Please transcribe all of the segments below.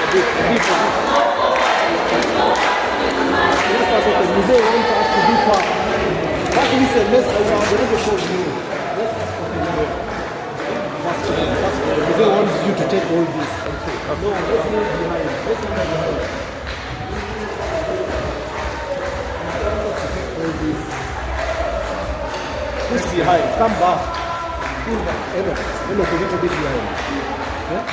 The museum wants us to be far. But we said, let's show you. The museum wants you to take all this. No, let's move behind. Let's move behind. All this. Push behind. Come back. Pull back. Hello, a little bit behind. Yeah?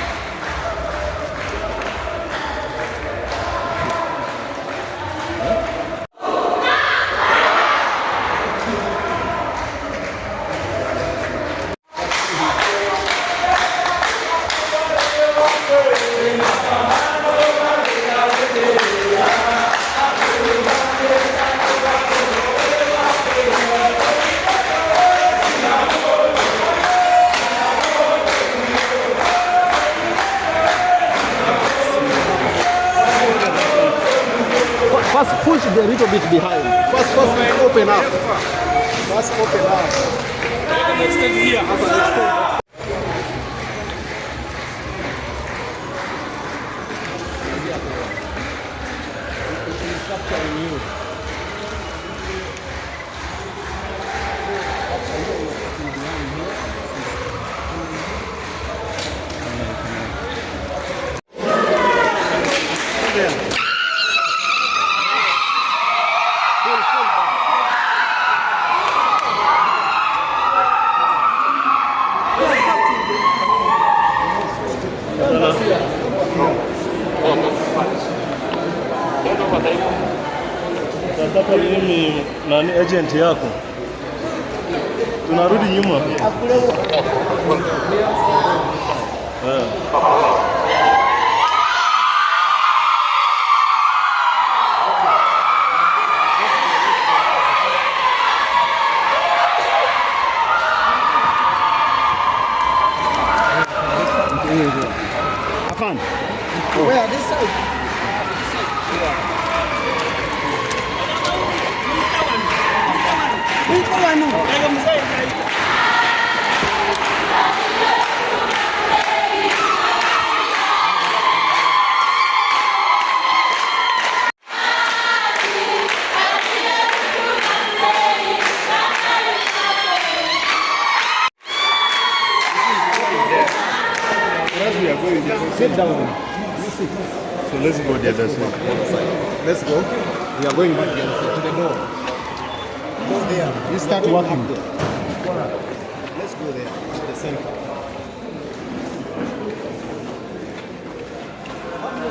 First push a little bit behind. First open up. First open up. Extend here. Capturing you. Nataka mimi nani agent yako. Tunarudi nyuma. Afan. Where this side? Sit down. So let's go the other side. Let's go. We are going back there to the door. Go there. You start walking there. Let's go there to the center.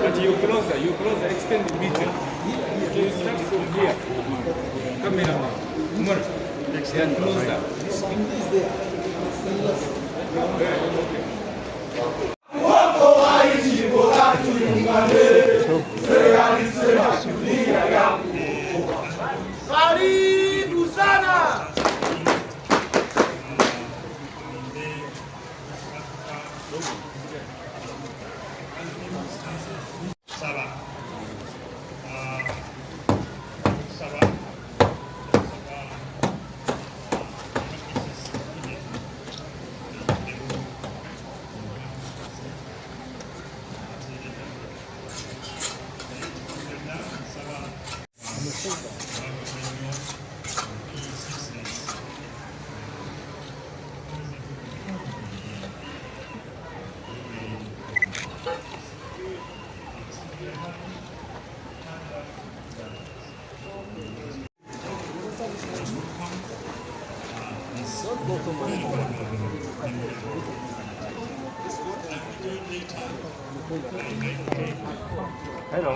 But you closer, extend the meter. So you start from here. Cameraman. Umar. Extend closer. This is there. Karibu sana. Hello.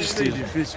Still fish.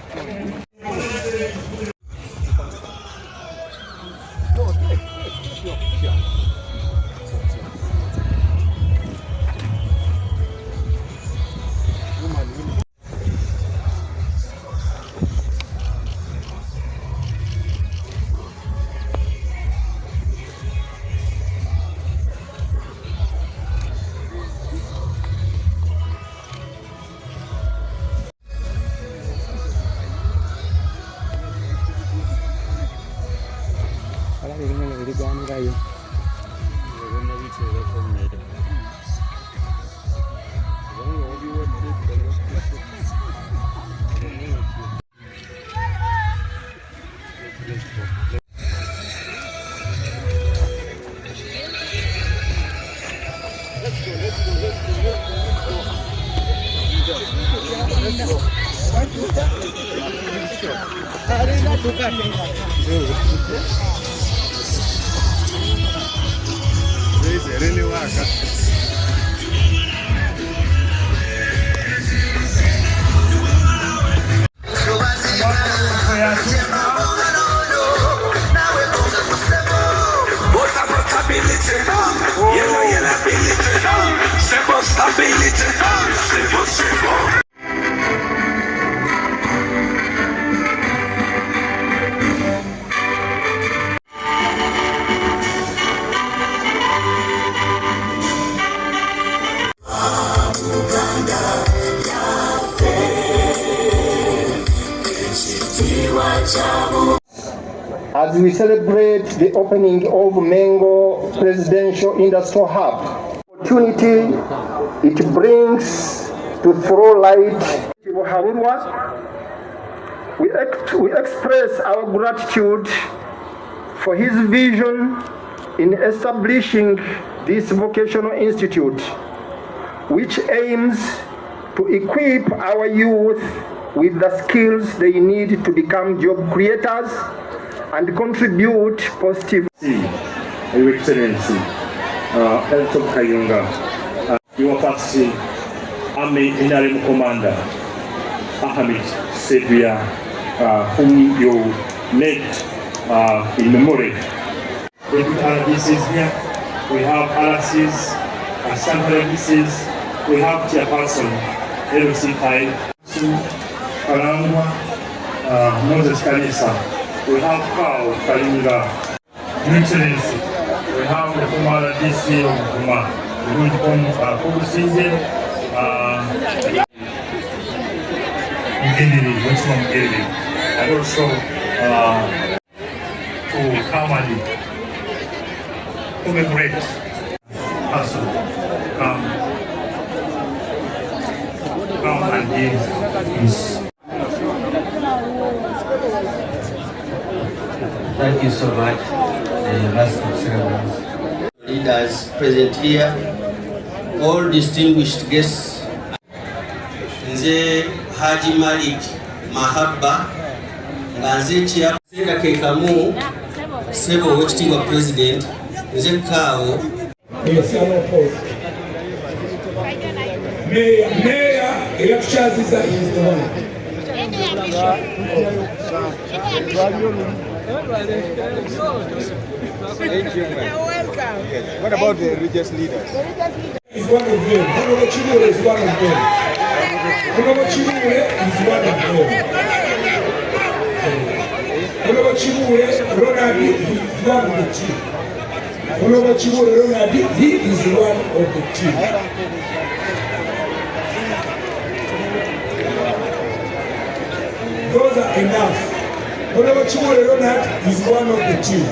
As we celebrate the opening of Mengo Presidential Industrial Hub, opportunity it brings to throw light to Harurwa, we express our gratitude for his vision in establishing this vocational institute, which aims to equip our youth with the skills they need to become job creators and contribute positively. Your Excellency, Elton Kayunga, your first Army Interim Commander, Ahmed Sebia, whom you met in memory. We do RDCs here, we have RCs, Assembly RDCs, we have Chairperson, LC Kai, Karangwa, Moses Kanisa. We have Kao Kalinga, Your Excellency. We have the former DC of Kuma, the good Kubusinje, Mgendiri, Westman Mgendiri, and also to Kamali, commemorate us, come and give his. Thank you so much, the Master of Ceremonies. Leaders present here, all distinguished guests. Nze Haji Malik Mahabba, nze Chia Kekamu, Sebo Wechitiwa President, nze Kao. Mayor elections is the one. What about the religious leaders? Is one of them. Honorable Chibure is one of them. Honorable Chibure is one of them. Honorable Chibure Ronald is one of the team. Honorable Chibure Ronald, he is one of the team. Those are enough. Honorable Chibure Ronald is one of the team.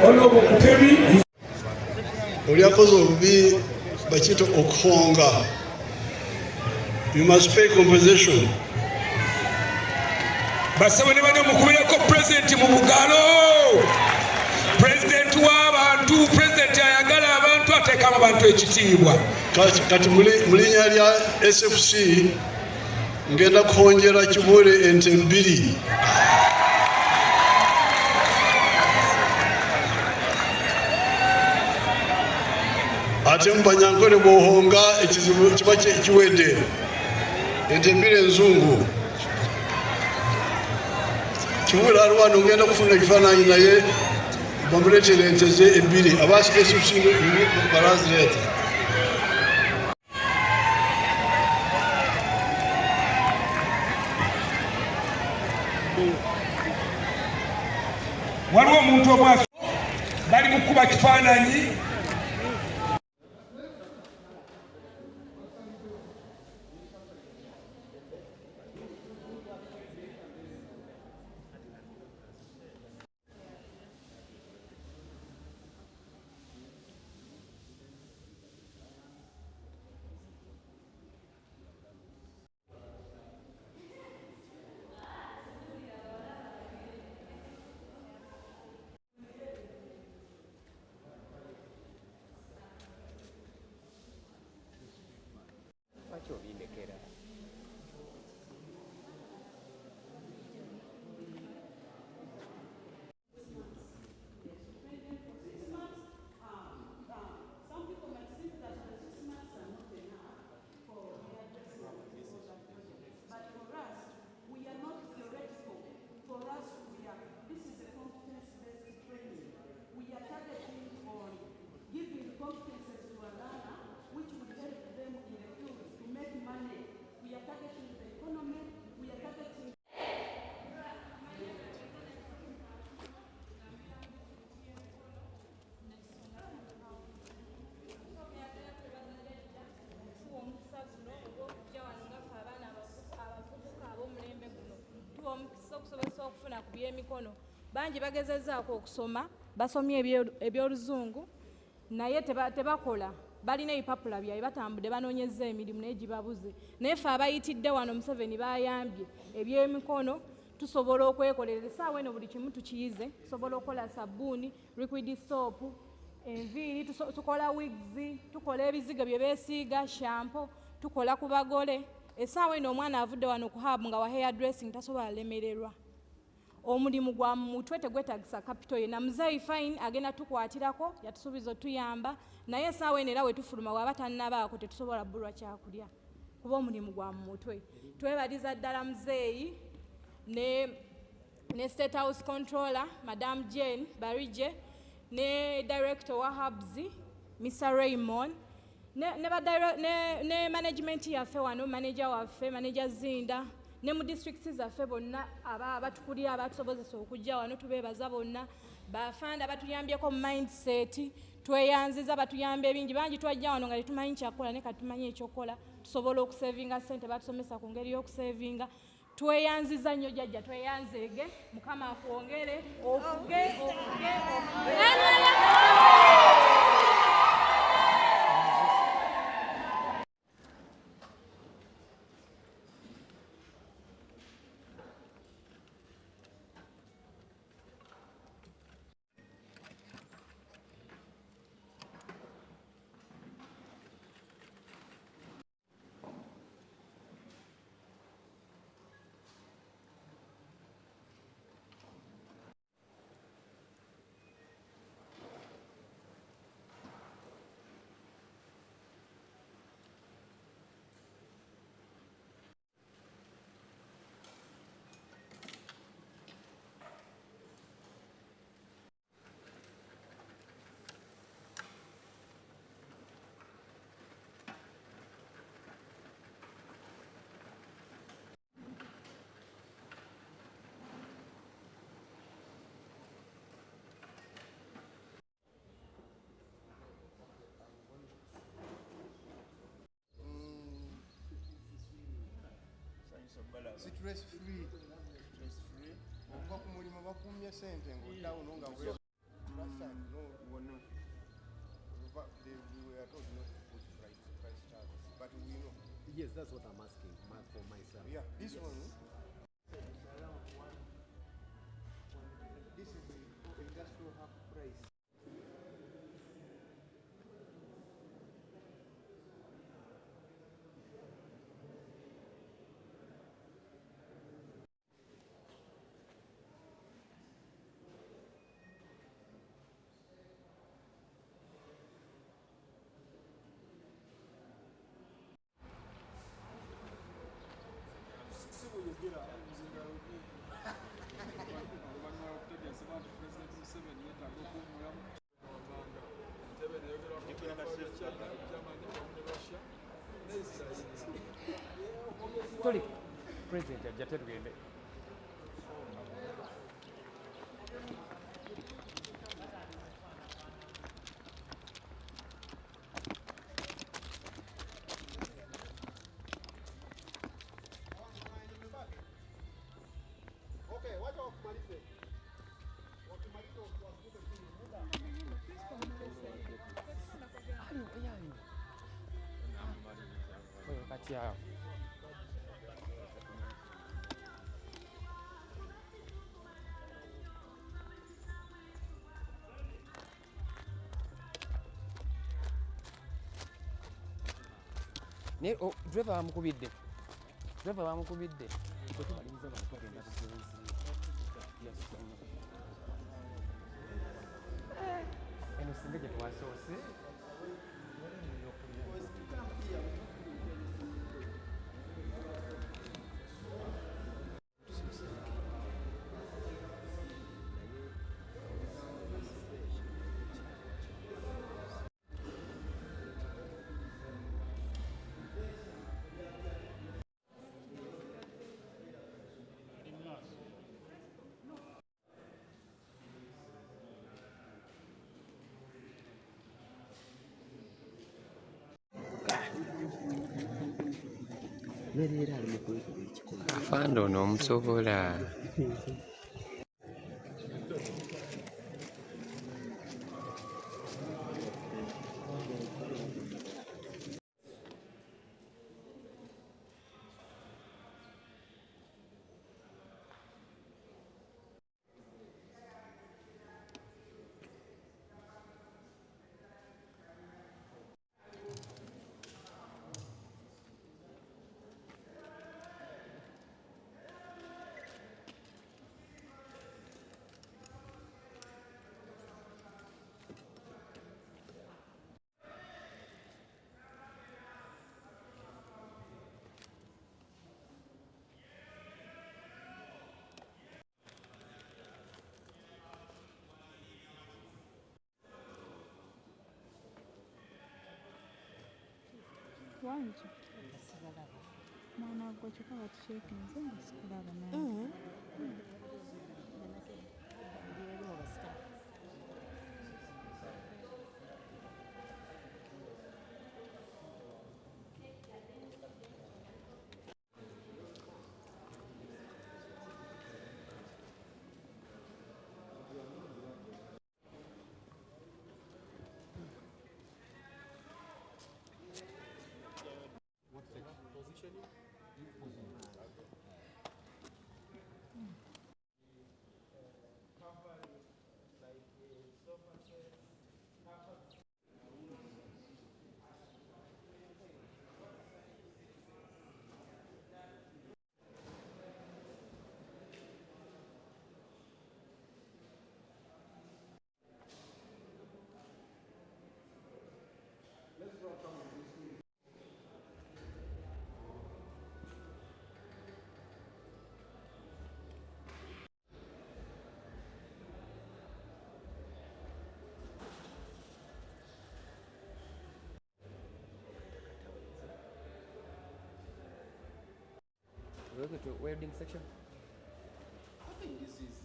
Honorable Kutebi is Oliakoze obubi bakito okuhonga. You must pay compensation. Basabwe ne bano mukubireko president mu Bugalo. President w'abantu, president ayagala abantu ateekamu abantu ekitiibwa. Kati mulinnya lya SFC ngenda kuhonjera Kibule ente 2. Ate Mubanyankole bw'ohonga ekizibu kiba kiwedde. Ente 2 enzungu. Kibule ali wano ngenda kufuna ekifaananyi naye bamuleetera ente ze 2. Aba SFC balazireeta. Waliwo omuntu omwaso bali mu kuba kifaananyi. ebyemikono bangi bagezezzaako okusoma basomye ebyoluzungu naye tebakola balina ebipapula byabwe batambudde banoonyezza emirimu naye gibabuze naye ffe abayitidde wano Museveni bayambye ebyemikono tusobola okwekolera essaawa eno buli kimu tukiyize tusobola okukola sabbuuni liquid soap enviiri tukola wigs tukola ebizigo bye beesiiga shampo tukola ku bagole essaawa eno omwana avudde wano ku hub nga wa hair dressing tasobola lemererwa omulimu gwa mutwe tegwetagisa kapito ye na muzeeyi fine agenda tukwatirako yatusuubiza otuyamba naye essaawa eno era wetufuluma waba tannabaako tetusobola bbulwa kyakulya kuba omulimu gwa mutwe twebaliza ddala muzeeyi ne State House Controller Madam Jane Barije ne Director wa Hubs Mr. Raymond ne management yaffe wano manager waffe manager Zinda ne mu districts zaffe bonna abatukulira abatusobozesa okujja wano tubeebaza bonna bafanda batuyambyeko mu mindset tweyanziza batuyamba ebingi bangi twajja wano nga tetumanyi kyakukola ne katumanyi ekyokukola tusobola okusevinga ssente batusomesa ku ngeri y'okusevinga tweyanziza nnyo jjajja tweyanzeege mukama akwongere ofuge stress free okuva ku mulimu bakumye sente ng'oddawuno nga we were told not to put price tags, but we know. Yes, that's what I'm asking for myself. Yeah, this one. This is the industrial hub price. President ajja tugende. Kati ne driver bamukubidde tubaliriza abantu bagenda bugenzi eno singa gye twasoose Afande ono omusobola. bangi mwana gwe kyokka batusheekinze nga sikulaba naye We'll go to wedding section. I think this is.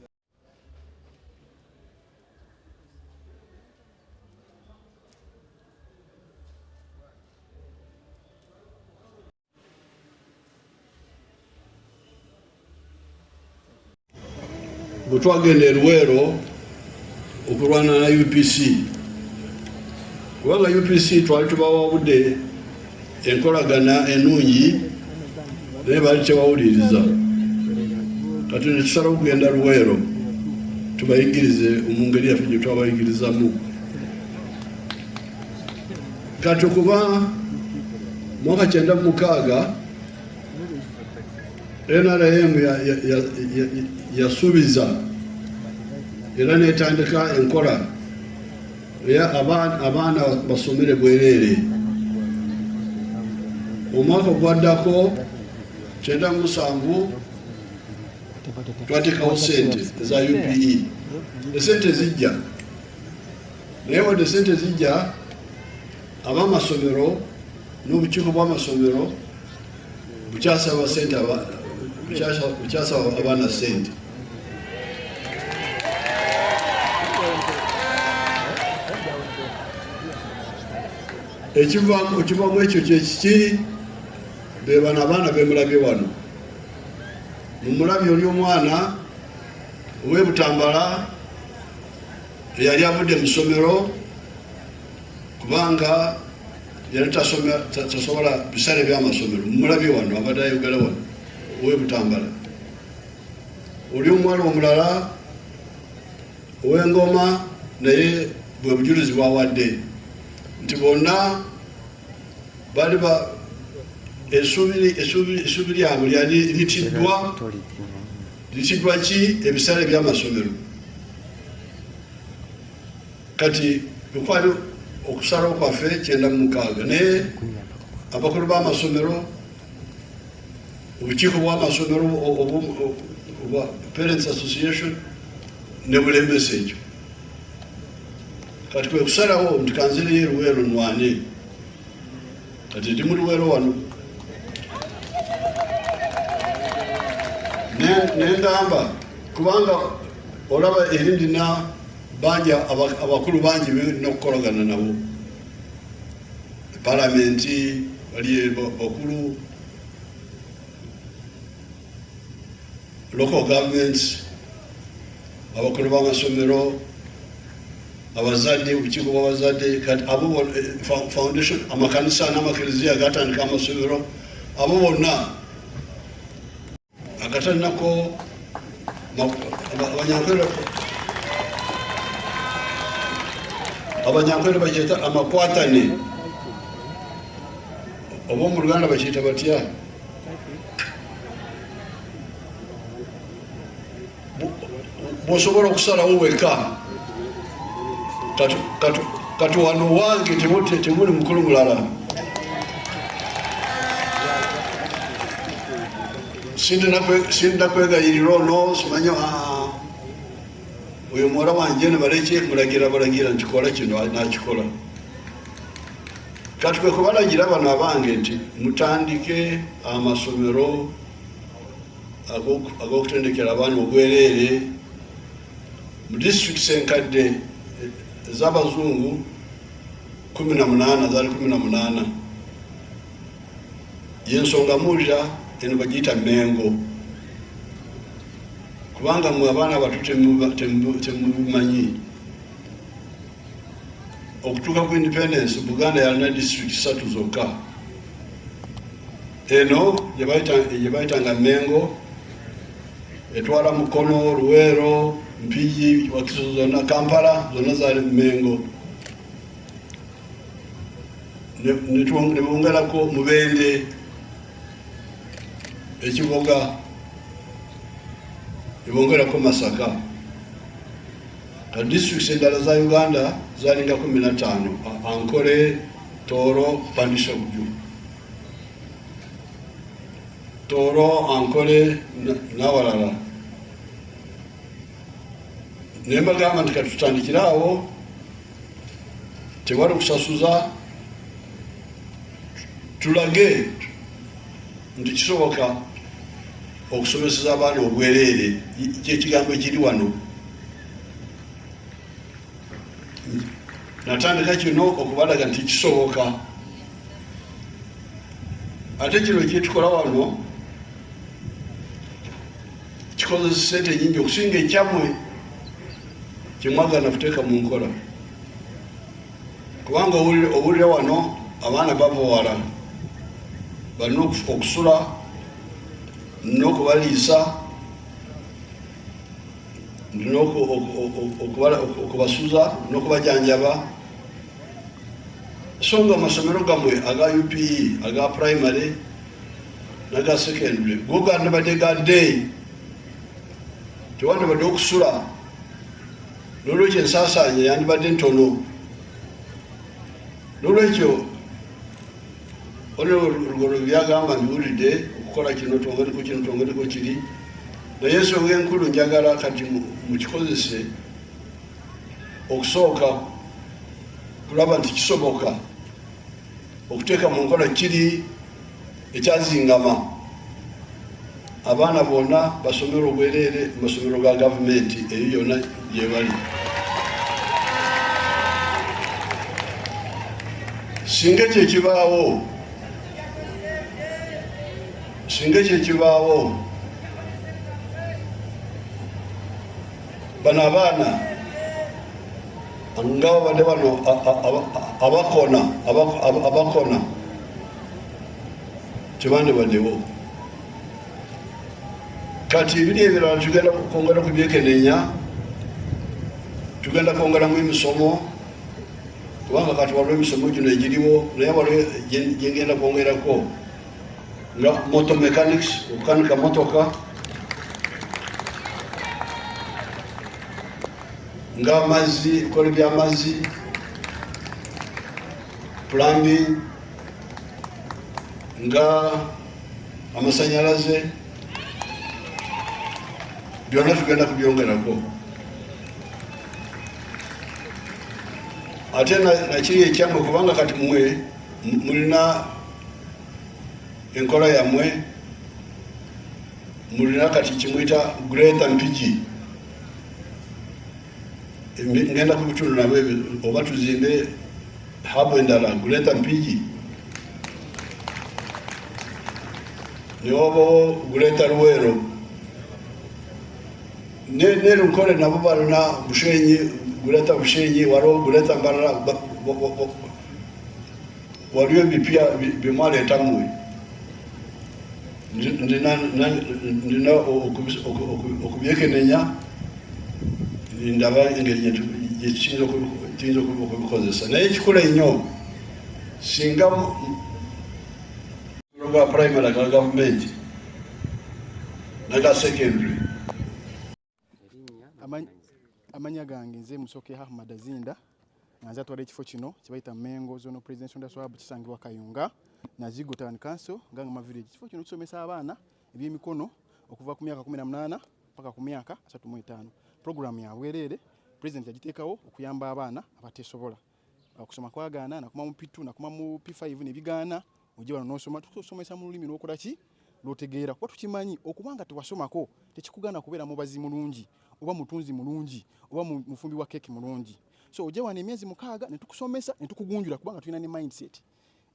Bwe twagenda e Luweero okulwana na UPC, kubanga UPC twali tubawabudde enkolagana ennungi naye baali tebawuliriza. Kati ne tusalawo okugenda Luweero tubayigirize mu ngeri yaffe gye twabayigirizamu. Kati okuva mwaka 1996 NRM yasuubiza era netandika enkola abaana basomere bwereere. Omwaka ogwaddako 97 twatekawo sente za UPE. Esente zijja naye wadde sente zijja, ab'amasomero n'obukiiko bw'amasomero bukyasaba sente, bukyasaba abaana sente. Ekivaamu ekyo kyekiki, be bano abaana bemulabye wano. Mumulabye oli omwana ow'e Butambala eyali avudde mu ssomero kubanga yali tasobola bisale by'amasomero. Mumulabye wano abadde ayogera wano ow'e Butambala. Oli omuwala omulala ow'Engoma naye bwe bujulizi bwawadde nti bonna bali essuubi lyabwe lyali litiddwa ki ebisale by'amasomero. Kati tukwali okusalawo kwaffe 96 naye abakulu b'amasomero, obukiiko bw'amasomero obwa Parents Association ne bulemesa ekyo. Kati kwe kusalawo nti kanzireyo Luweero nwane. Kati ndi mu Luweero wano nengamba kubanga olaba eri ndina bangi abakulu bangi n'okukolagana nabo. Palamenti wali bakulu, local governments, abakulu b'amasomero, abazadde, obukiiko bw'abazadde, kati abo foundation, amakanisa n'amakiriziya gatandika amasomero, abo bonna akatalinako abanyankwere bakyeta amakwatane, oba mu Luganda bakyeta batya? Bw'osobola okusalawo weka. Kati wano wange temuli mukulu mulala. Sindina kwegayirira ono simanya oyo muwala wanje ne baleke mulagira nkikola kino nakikola. kati kwe kubalagira bano abange nti mutandike amasomero ag'okutendekera abaana obwereere mu disitulikiti enkadde ez'abazungu 18 zaali 18 yensonga muwulira eno bagiyita Mengo kubanga mwe abaana abato temubimanyi. Okutuuka ku independence Buganda yalina disitulikiti 3 zokka. Eno gye bayitanga Mengo etwala Mukono, Luweero, Mpigi, Wakiso zonna, Kampala zonna zaali Mengo. Ne bongerako Mubende, Ekiboga, ne bongerako Masaka. Districts endala za Uganda zalinga 15, Ankole, Toro, Pandisha Buju. Toro, Ankole, n'awalala. Ne mbagamba nti katutandikira awo tewali kusasuza, tulage nti kisoboka okusomeseza abaana obwereere. Kyekigambo ekiri wano. Natandika kino okubalaga nti kisoboka. Ate kino kyetukola wano kikozesa ssente nyingi okusinga ekyamwe kyemwagana kuteeka mu nkola. Kubanga owulira wano abaana bava wala, balina okusula n'okubaliisa, okubasuza n'okubajanjaba. So nga amasomero gamwe aga UPE, aga primary naga secondary go gandibadde ga day, tewandibadde okusula, n'olwekyo ensaasaanya yandibadde ntono. N'olwekyo olwo byagamba mbiwulidde okukola kino twongereko kino twongereko kiri, naye ensonga enkulu njagala kati mukikozese okusooka kulaba nti kisoboka okuteeka mu nkola kiri ekyazingama abaana bonna basomera obwereere mu masomero ga gavumenti eyo yonna gye bali. Singa kyekibaawo bano abaana nga babadde bano abakona tebandibaddewo. Kati ebiri ebirala tugenda kwongera kubyekenenya, tugenda kwongeramu emisomo kubanga kati waliwo emisomo gino egiriwo, naye waliwo gyengenda kwongerako nga moto mechanics, okukanika motoka, nga amazzi, ekola ebyamazzi, plumbing, nga amasanyalaze, byonna tugenda kubyongerako. Ate nakiri ekyamwe kubanga kati mwe mulina enkola yammwe, mulina kati kimuyita Greater Mpigi. Ngenda ku bitundu nabwe oba tuzimbe habo endala Greater Mpigi, ne wabaawo Greater Luweero, ne Lunkole nabo balina Bushenyi, Greater Bushenyi, waliwo Greater Mbarara, waliwo ebipya byemwaleeta mmwe. Ndina okubyekenenya, ndaba engeri gyekiyinza okubikozesa. Naye ekikula ennyo singa ga primary aga gavumenti naga secondary. Amanya gange nze Musoke Ahmad Azinda, nze atwala ekifo kino kibayita Mengo Zonal Presidential Industry Hub kisangibwa Kayunga na Zigo Town Council nganga mavillage. Ekifo kino kisomesa abaana ebyemikono okuva ku myaka 18 mpaka ku myaka 35. Program ya bwereere President yagiteekawo okuyamba abaana abateesobola. okusoma kwagaana nakuma mu P2 nakuma mu P5 ne bigaana ojja wano n'osoma tusomesa mu lulimi n'okola ki lwotegeera kuba tukimanyi okubanga tewasomako tekikugaana kubeera mubazi mulungi oba mutunzi mulungi oba mufumbi wa keeki mulungi. So ojja wano emyezi 6 ne tukusomesa ne tukugunjula kubanga tulina ne mindset.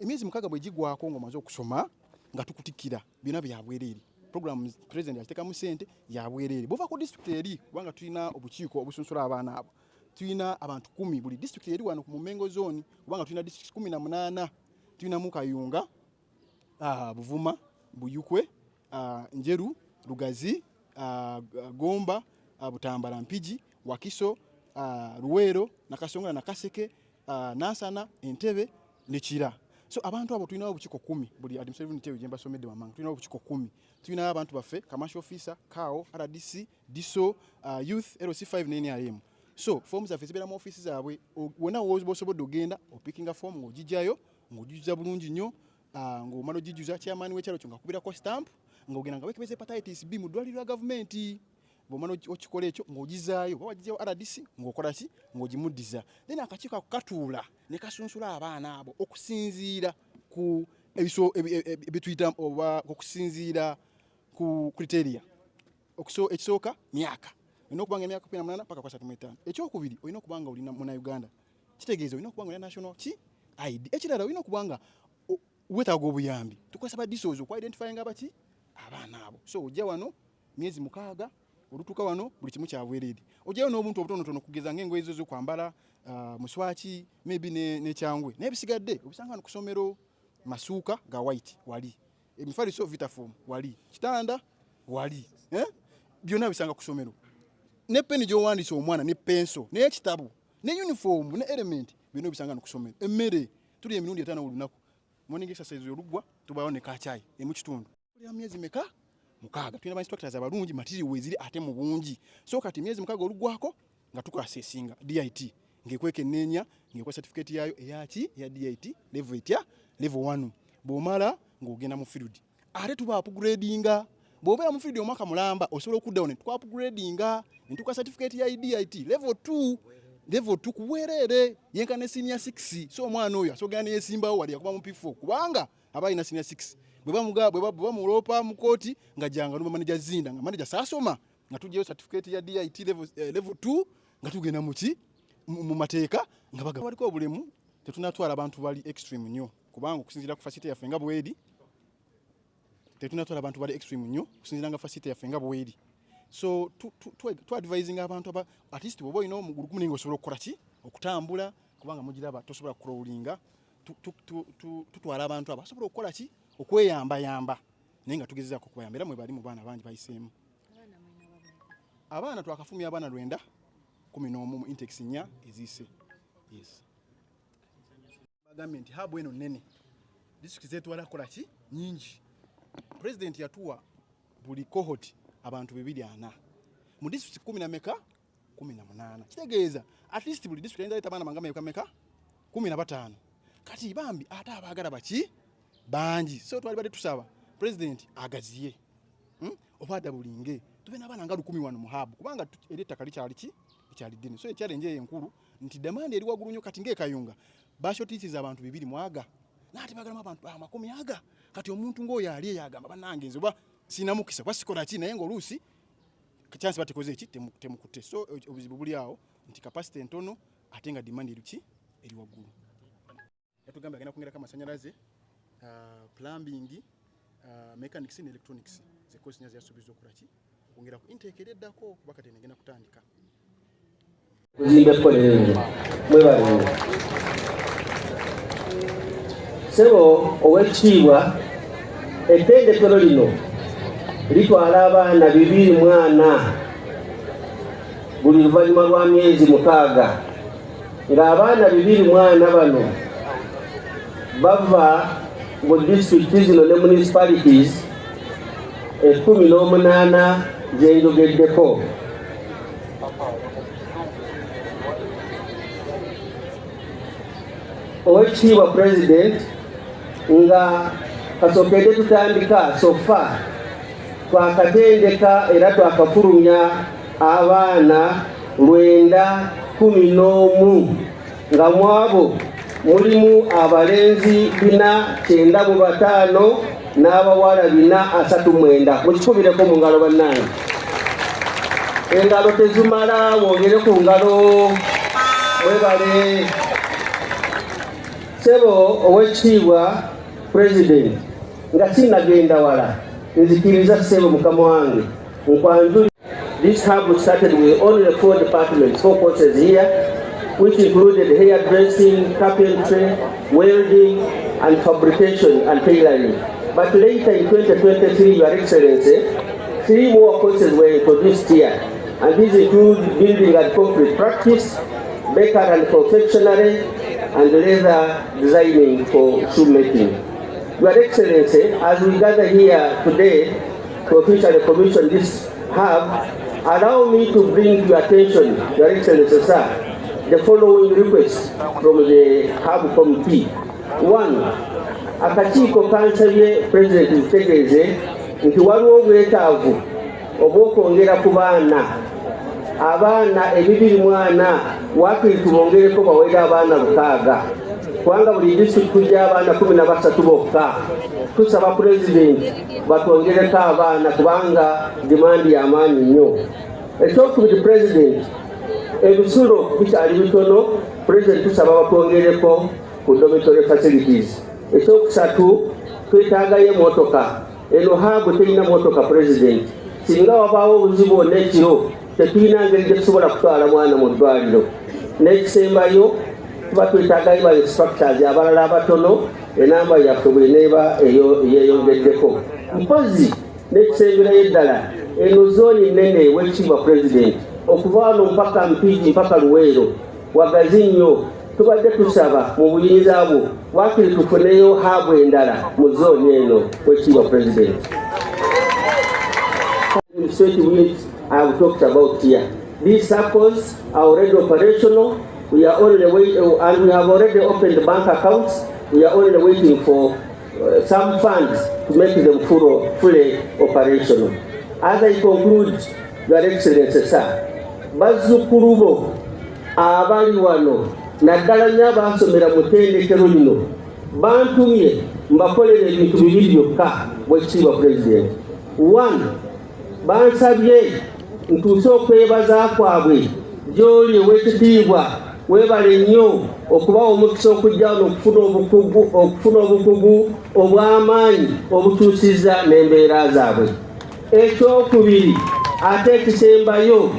Emyezi 6 bwe gigwako ng'omaze okusoma nga tukutikkira byonna bya bwereere. Program president yatekamu ssente ya bwereere. Bova ku district eri kubanga tulina obukiiko obusunsula abaana abo. Tulina abantu 10 buli district eri wano mu Mengo zone kubanga tulina district 18. Tulina mu Kayunga, Buvuma, Buyukwe, Njeru, Lugazi, Gomba, Butambala, Mpigi, Wakiso, Luwero, Nakasongola, Nakaseke, Nasana, Entebe, Nekira. So abantu abo tulina obukiiko 10 buli administrative unit ejemba somedde wamanga tulina obukiiko 10. Tulina abantu baffe commercial officer, KAO, RDC, DISO, youth, LC5 ne NRM. So forms zaffe zibeera mu office zaabwe wona wosobodde ogenda opickinga form ng'ogijjayo ng'ogijuza bulungi nnyo ng'omala ogijuza chairman w'ekyalo kyo ng'akubirako stamp ng'ogenda nga weekebeza hepatitis B mu ddwaliro lya gavumenti. Bw'omala okikola ekyo ng'ogizaayo oba wagijjayo RDC ng'okola ki ng'ogimuddiza. Then akakiiko ako katuula ne kasunsula abaana abo okusinziira ku ebituyita oba okusinziira ku criteria. Ekisooka myaka olina okubanga emyaka 18 paka 35. Ekyokubiri olina okubanga olina muna Uganda. Kitegeeza olina okubanga olina national ID. Ekirala olina okubanga wetaaga obuyambi. Tukozesa ba DSOs ku identifying abaki abaana abo. So ojja wano myezi 6 olutuuka wano buli kimu kya bwereere. Ojjayo n'obuntu obutonotono kugeza ng'engoye ezo zokwambala muswaki maybe ne kyangwe n'ebisigadde obisanga wano ku ssomero. Masuuka ga white wali emifaliso Vitafoam wali kitanda wali byonna bisanga ku ssomero. Ne peni gy'owandiisa omwana ne penso n'ekitabu ne uniform ne element byonna bisanga ku ssomero. Emmere tuli emirundi 5 olunaku. Morning exercise oluggwa tubaawo ne kacaayi emu kitundu. Tuli myezi 6 tulina ba instructors abalungi material weziri ate mu bungi. So kati myezi 6 oluggwako nga tukola assessing DIT ng'ekweka enneenya ng'ekwa certificate yaayo eyaki ya DIT level 8 level 1. Bw'omala ng'ogenda mu field ate tuba upgradinga. Bw'obeera mu field omwaka mulamba osobola okuddawo ne tukwa upgradinga ntuka certificate ya DIT level 2 kuweerere yenka ne senior 6. So omwana oyo asogera ne yesimbawo wali akuba mu P4 kubanga abalina senior 6 bwe bamulopa mu kooti nga janga no manager zinda nga manager saasoma nga tujjeyo certificate ya DIT level 2 nga tugenda mu mateeka nga baga waliko obulemu tetunatwala abantu bali extreme nnyo kubanga okusinziira ku facility yaffe nga bweri tetunatwala abantu bali extreme nnyo okusinziira nga facility yaffe nga bweri. So tu advising abantu at least bwoba olina omugulu gumu ninga osobola okukola ki okutambula kubanga mugiraba tosobola crawlinga tutwala abantu abo asobola okukola ki okweyambayamba naye nga tugezezaako okubayambira mwe bali mu baana bangi bayiseemu. Abaana twakafumya abaana 911 mu intakes 4 eziise. Yes. Bagambye habu eno nene district zetwala kola ki nyingi. President yatuwa buli cohort abantu 240 mu district 10 18. Kitegeeza at least buli district enda etabana mangame meka 15. Kati bambi ate abaagala baki bangi. So twali bade tusaba president agaziye obada bulinge tube nabana nga 10 wano mu hub kubanga eri ettaka likyali ddene. So challenge enkulu nti demand eri wagulu nnyo kati ng'ekayunga basho teachers abantu 2 mwaga nati bagala abantu 10 kati omuntu ng'oyo ali yagamba banange nze oba sina mukisa basikola ki naye ng'oluusi chance batekoze ki temukute. So obuzibu buli awo nti capacity entono ate nga demand eri wagulu. Yatugamba agenda kwongera amasanyalaze plumbing mechanics and electronics ze course nyazi yasubiza okukola ki kwongera ku intake eddako kubaka tenegenda kutandika kuzimba kolere mwebale sebo owekitiibwa ettendekero lino litwala abaana 2 mwana buli luvannyuma lwa myezi 6 ng'abaana 2 mwana bano bava mu district zino ne municipalities 18 zenjogeddeko. Owekitiibwa president nga kasookedde tutandika sofa twakatendeka era twakafulumya abaana 911 nga mwabo mulimu abalenzi 495 n'abawala 439. Mukikubireko mu ngalo bannange. Engalo tezimala, mwongere ku ngalo. Mwebale. Sebo owekitiibwa President nga sinnagenda wala nzikiriza Sebo mukama wange nkwanjuli. This hub started with only 4 departments, 4 courses here, which included hairdressing, carpentry, welding, and fabrication and tailoring. But later in 2023, Your Excellency, 3 more courses were introduced here, and these include building and concrete practice, baker and confectionery, and leather designing for shoemaking. Your Excellency, as we gather here today to officially commission this hub, allow me to bring to your attention, Your Excellency, sir, the following requests from the hub committee. 1. Akakiiko kansabye President Mutegeeze nti waliwo obwetaavu obw'okwongera ku baana abaana 240 wakiri tubongereko bawere abaana 600 kubanga buli disitulikiti kujja abaana 13 bokka. Tusaba President batwongereko abaana kubanga dimandi y'amaanyi nnyo. Ekyokubiri President, ebisulo bikyali bitono. President tusaba batwongereko ku dormitory facilities. Ekyokusatu twetaagayo emmotoka. Eno haabu terina mmotoka President. Singa wabaawo obuzibu n'ekiro tetulina ngeri gye tusobola kutwala mwana mu ddwaliro. N'ekisembayo tuba twetaagayo ba instructors abalala abatono, enamba yaffe bw'eneeba yeeyongeddeko. Mpozi n'ekisemberayo eddala eno zooni nnene w'ekitiibwa President, okuva wano mpaka Mpigi mpaka Luweero wagazi nnyo. Tubadde tusaba mu buyinza bwo wakiri tufuneyo haabu endala mu zooni eno w'ekitiibwa President. Which I have talked about here. These circles are already operational. We are only waiting, and we have already opened bank accounts. We are only waiting for some funds to make them fully operational. As I conclude, Your Excellency, sir, bazzukulu bo abali wano naddala nnyo abasomera mu ttendekero lino bantumye mbakolera ebintu bibiri byokka bw'ekitiibwa President. 1. Bansabye ntuuse okwebaza kwabwe gy'oli ow'ekitiibwa weebale nnyo okubawa omukisa okujja wano okufuna obukugu obw'amaanyi obutuusizza n'embeera zaabwe. Ekyokubiri ate ekisembayo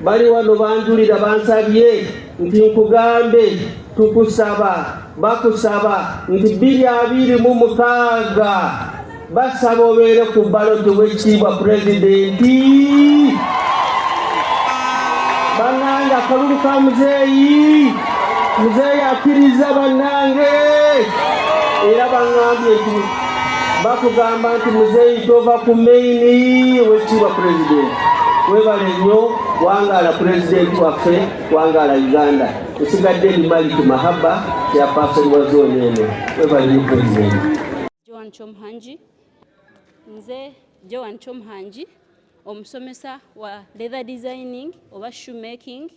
bali wano banjulira bansabye nti nkugambe tukusaba bakusaba nti 2026 basaba obeere ku baloti w'ekitiibwa Pulezidenti. Bannange akalulu ka muzeeyi akkiriza bannange era baŋŋambye nti bakugamba nti muzeeyi tova ku maini w'ekitiibwa Pulezidenti. Weebale nnyo, wangaala Pulezidenti waffe, wangaala Uganda. Esigadde ni Maliki Mahaba chairperson wa zooni eno. Weebale nnyo Pulezidenti. Joan Chomhanji. Nze Joan Chomhanji, omusomesa wa leather designing oba shoemaking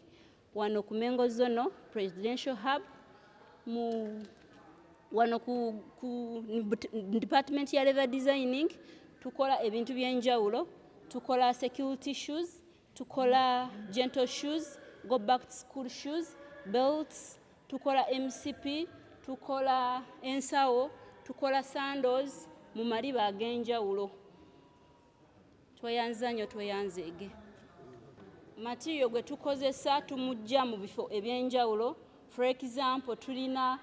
wano ku Mengo Zono Presidential Hub wano ku department ya leather designing. Tukola ebintu byenjawulo, tukola security shoes, tukola gentle shoes, go back to school shoes, belts, tukola MCP, tukola ensawo, tukola sandals mu maliba ag'enjawulo. Tweyanza nnyo tweyanzeege. Material gwe tukozesa tumujja mu bifo ebyenjawulo. For example, tulina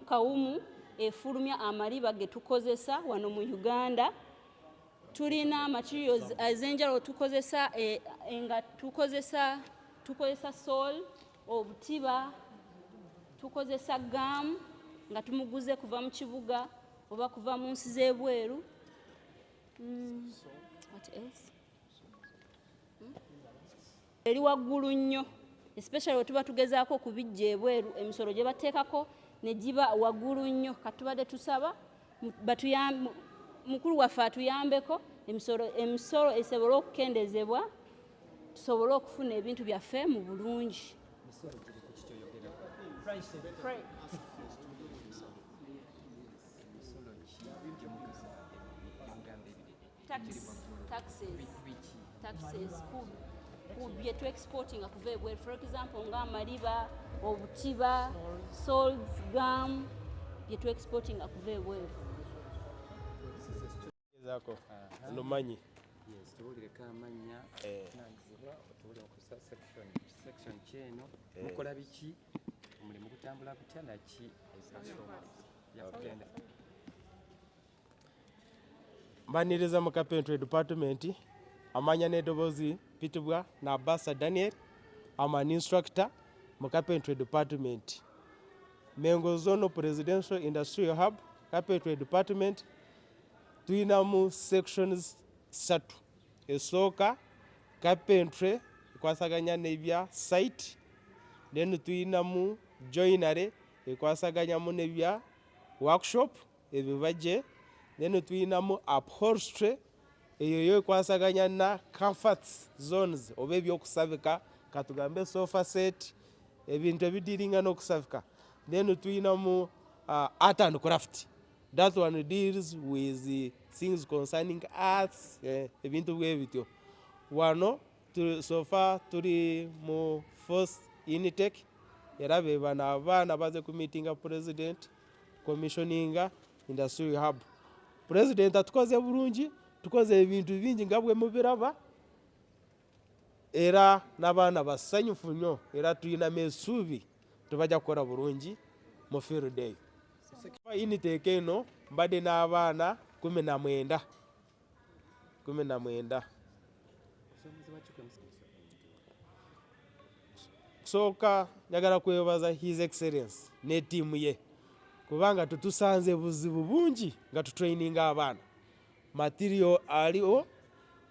kawumu efulumya amaliba ge tukozesa wano mu Uganda. Tulina materials ez'enjawulo tukozesa nga tukozesa sol, obutiba, tukozesa gum nga tumuguze kuva mu kibuga oba kuva mu nsi z'ebweru. What else? Eri waggulu nnyo, especially wetuba tugezaako okubijja ebweru, emisolo gye bateekako ne giba waggulu nnyo. Katubadde tusaba mukulu waffe atuyambeko emisolo esobole okukendezebwa tusobole okufuna ebintu byaffe mu bulungi. taxes ku bye tu exportinga kuva ebweru, for example ng'amaliba, obutiba, salts, gum, bye tu exportinga kuva ebweru. Zako nomanyi tuwulireko amanya nagizibwa otuwulire okusa section kyeno mukola biki omulimu gutambula gutya naki yakugenda mbaniriza mu carpentry department amanya n'eddoboozi pitibwa na Basa Daniel an instructor mu carpentry department Mengo Zonal Presidential Industrial Hub carpentry department tuyinamu sections 3 esooka carpentry ekwasaganya n'ebya site then tuyinamu joinery ekwasaganyamu n'ebya workshop ebibaje then tuyinamu upholstery eyo ekwasaganya na comfort zones oba ebyokusabika katugambe sofa set ebintu ebidiringa n'okusabika then tuyinamu art and craft. That one deals with things concerning arts, ebintu bwebityo. Wano so far turi mu first intake era bebana abaana baze ku meeting president commissioninga industry hub. President atukoze bulungi, tukoze ebintu bingi nga bwe mubiraba era n'abaana basanyufu nnyo era tuyina mesubi tubajja kukora bulungi mu field day. Intake eno mbadde n'abaana 19 kusooka njagala kwebaza his excellence ne tiimu ye kubanga tutusanze buzibu bungi nga tutraininga abaana material aliwo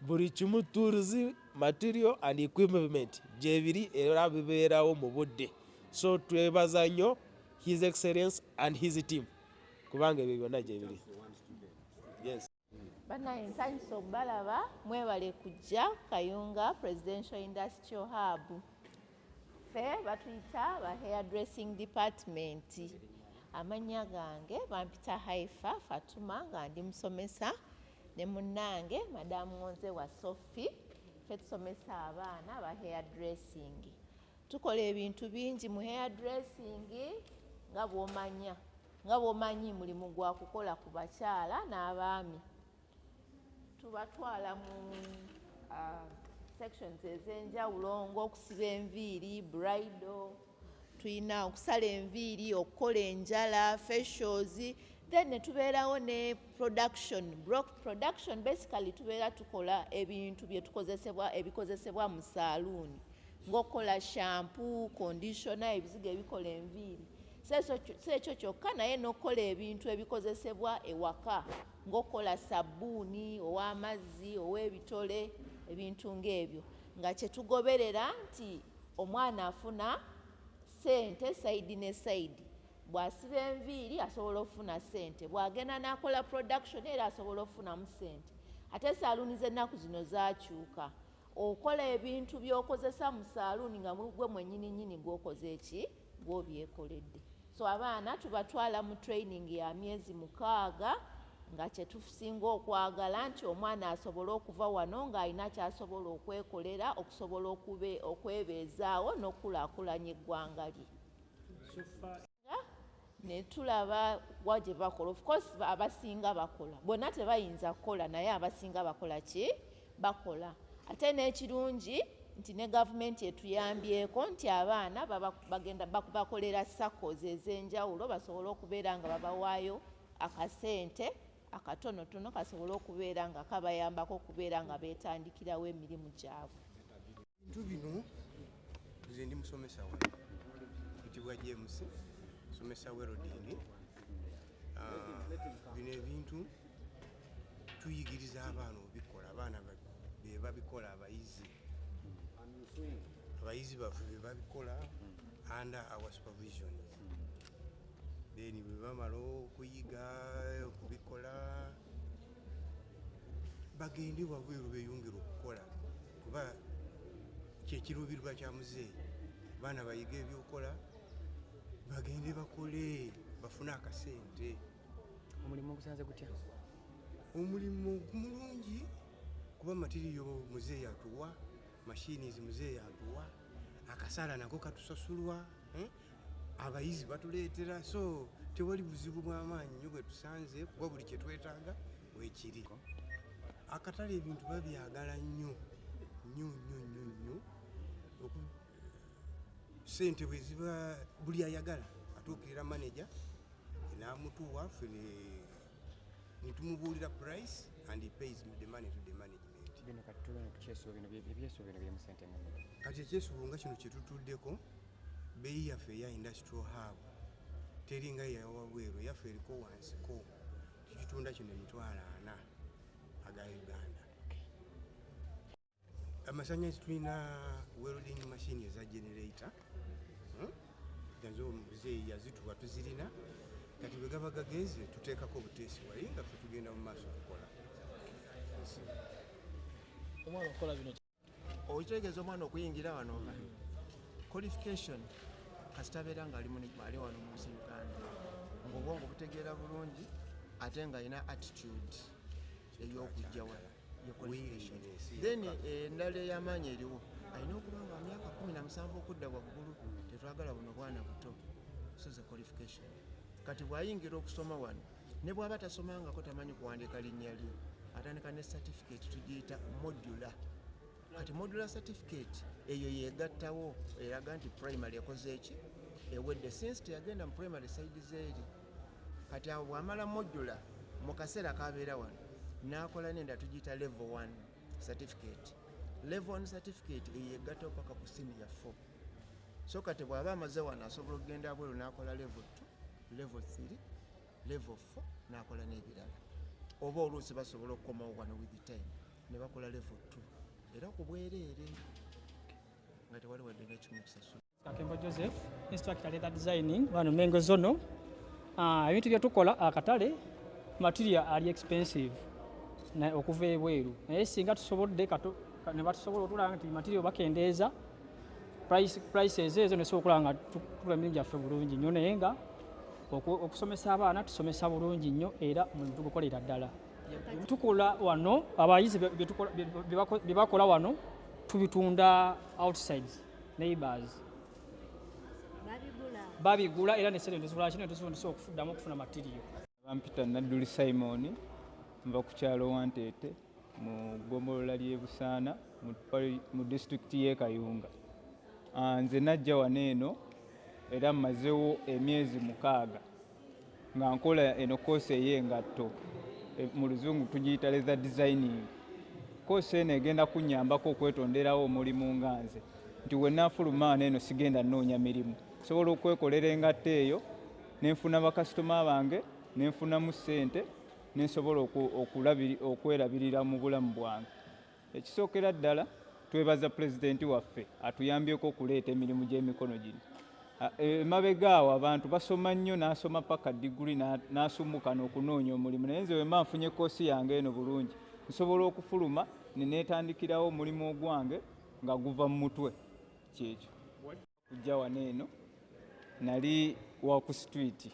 buli kimu tools material and equipment gyebiri era bibeerawo mu budde so twebaza nnyo his excellence and his team kubanga ebyo byonna gyebiri. Yes. Banaye nsanyusa okubalaba mwebale kujja Kayunga Presidential Industrial Hub. Ffe batuyita ba hairdressing department. Amanya gange bampita Haifa Fatuma nga ndi musomesa ne munnange Madamu Ngonze wa Sophie ffe tusomesa abaana ba hairdressing. Tukola ebintu bingi mu hairdressing nga bw'omanyi mulimu gwa kukola ku bakyala n'abaami. Tubatwala mu sections ez'enjawulo ng'okusiba enviiri, bridal, tuyina okusala enviiri, okukola enjala, facials, then ne tubeerawo ne production. Production basically tubeera tukola ebintu ebikozesebwa mu saaluuni ng'okukola shampoo, conditioner, ebizigo ebikola enviiri. Si ekyo kyokka naye n'okukola ebintu ebikozesebwa ewaka ng'okukola sabbuuni ow'amazzi ow'ebitole ebintu ng'ebyo nga kye tugoberera nti omwana afuna ssente sayidi ne sayidi. Bw'asiba enviiri asobola okufuna ssente, bw'agenda n'akola production era asobola okufunamu ssente. Ate saaluuni z'ennaku zino zaakyuka. Okola ebintu by'okozesa mu saaluuni nga gwe mwennyini gw'okoze eki gw'obyekoledde. So abaana tubatwala mu training ya myezi 6 nga kye tusinga okwagala nti omwana asobola okuva wano ng'alina ky'asobola okwekolera okusobola okwebeezaawo n'okulaakulanya eggwanga lye. Ne tulaba wa gye bakola. Of course abasinga bakola, bonna tebayinza kukola naye abasinga bakola ki? Bakola. Ate n'ekirungi nti ne gavumenti etuyambyeko nti abaana bagenda bakolera SACCOs ez'enjawulo basobole okubeera nga babawaayo akasente akatonotono kasobole okubeera nga kabayambako okubeera nga beetandikirawo emirimu gyabwe. Ebintu bino nze ndi musomesa wano kitibwa James musomesa Werodini. Bino ebintu tuyigiriza abaana obikola, abaana be babikola, abayizi baffe be babikola under our supervision. Then bwe bamala okuyiga okubikola bagende wabweru beeyongera okukola kuba kyekiruubirirwa kya muzeeyi. Abaana bayiga ebyokola bagende bakole bafune akasente. Omulimu gusanze gutya? Omulimu mulungi kuba materiyo muzeeyi atuwa, machines muzeeyi atuwa, akasala nako katusasulwa, abayizi batuleetera, so tewali buzibu bw'amaanyi nnyo bwe tusanze kuba buli kye twetaaga weekiri. Akatale ebintu babyagala nnyo nnyo nnyo nnyo nnyo. Sente bwe ziba buli ayagala atuukirira manager n'amutuwa ffe ne tumubuulira price and he pays the money to the management. Bino kati tulina ku kyesuubo bino ebyesuubo bino byemu sente mu. Kati ekyesuubo nga kino kye tutuddeko, beeyi yaffe eya industrial hub teri nga yawabweru, yaffe eriko wansiko, tukitunda kino $40,000 aga Uganda. Amasannyalaze tulina welding machine eza generator, nazo omuzeeyi yazituwa tuzirina, kati bwe gaba gagenze tuteekako obuteesi wali nga ffe tugenda mu maaso okukola. Omwana okukola bino okitegeeza omwana okuyingira wano qualification kasita abeera nga ali wano mu nsi Uganda ng'obwongo butegeera bulungi ate nga alina attitude ey'okujja wala qualification. Then endala ey'amaanyi eriwo alina okuba nga myaka 17 okudda waggulu. Tetwagala buno bwana buto, so the qualification. Kati bw'ayingira okusoma wano ne bw'aba tasomangako tamanyi kuwandiika linnya lye atandika ne certificate tugiyita modular. Kati modular certificate eyo yeegattawo eraga nti primary ekoze eki ewedde since teyagenda mu primary side zeeri. Kati awo bw'amala modular mu kaseera kabeera wano n'akola nenda tugiyita level 1 certificate. Level 1 certificate eyeegattawo paka ku senior 4. So kati bw'aba amaze wano asobola okugenda abweru n'akola level 2, level 3, level 4 n'akola n'ebirala. Oba oluusi basobola okukomawo wano with time ne bakola level 2 era ku bwereere nga tewali wadde n'ekimu kisasula. Kakembo Joseph, instructor leather designing wano Mengo Zono. Ebintu bye tukola akatale material ali expensive na okuva ebweru naye singa tusobodde ne batusobola otulanga nti material bakendeeza prices ezo ne sokola nga tukula emirimu gyaffe bulungi nnyo naye nga okusomesa abaana tusomesa bulungi nnyo era mu tugukolera ddala. Tukola wano abayizi bye bakola wano tubitunda outside neighbors babigula era ne sente tuzikola kino tusobola okufuddamu okufuna material. Bampita Nadduli Simon nva ku kyalo Wanteete mu ggombolola ly'e Busaana mu disitulikiti y'e Kayunga. Nze najja wano eno era mmazewo emyezi 6 nga nkola eno koosi ey'engatto mu luzungu tugiyita leather designing. Koosi eno egenda kunnyambako okwetonderawo omulimu nga nze nti we nnaafuluma eno sigenda nnoonya mirimu, sobola okwekolera engatto eyo nenfuna bakasitoma bange nenfunamu ssente nensobola okwerabirira mu bulamu bwange. Ekisookera ddala twebaza pulezidenti waffe atuyambyeko okuleeta emirimu gy'emikono gino. Emabega awo abantu basoma nnyo n'asoma paka diguli n'asummuka n'okunoonya omulimu, naye nze wemba nfunye koosi yange eno bulungi nsobola okufuluma ne neetandikirawo omulimu ogwange nga guva mu mutwe. Kyekyo kujja wano eno nali wa ku street,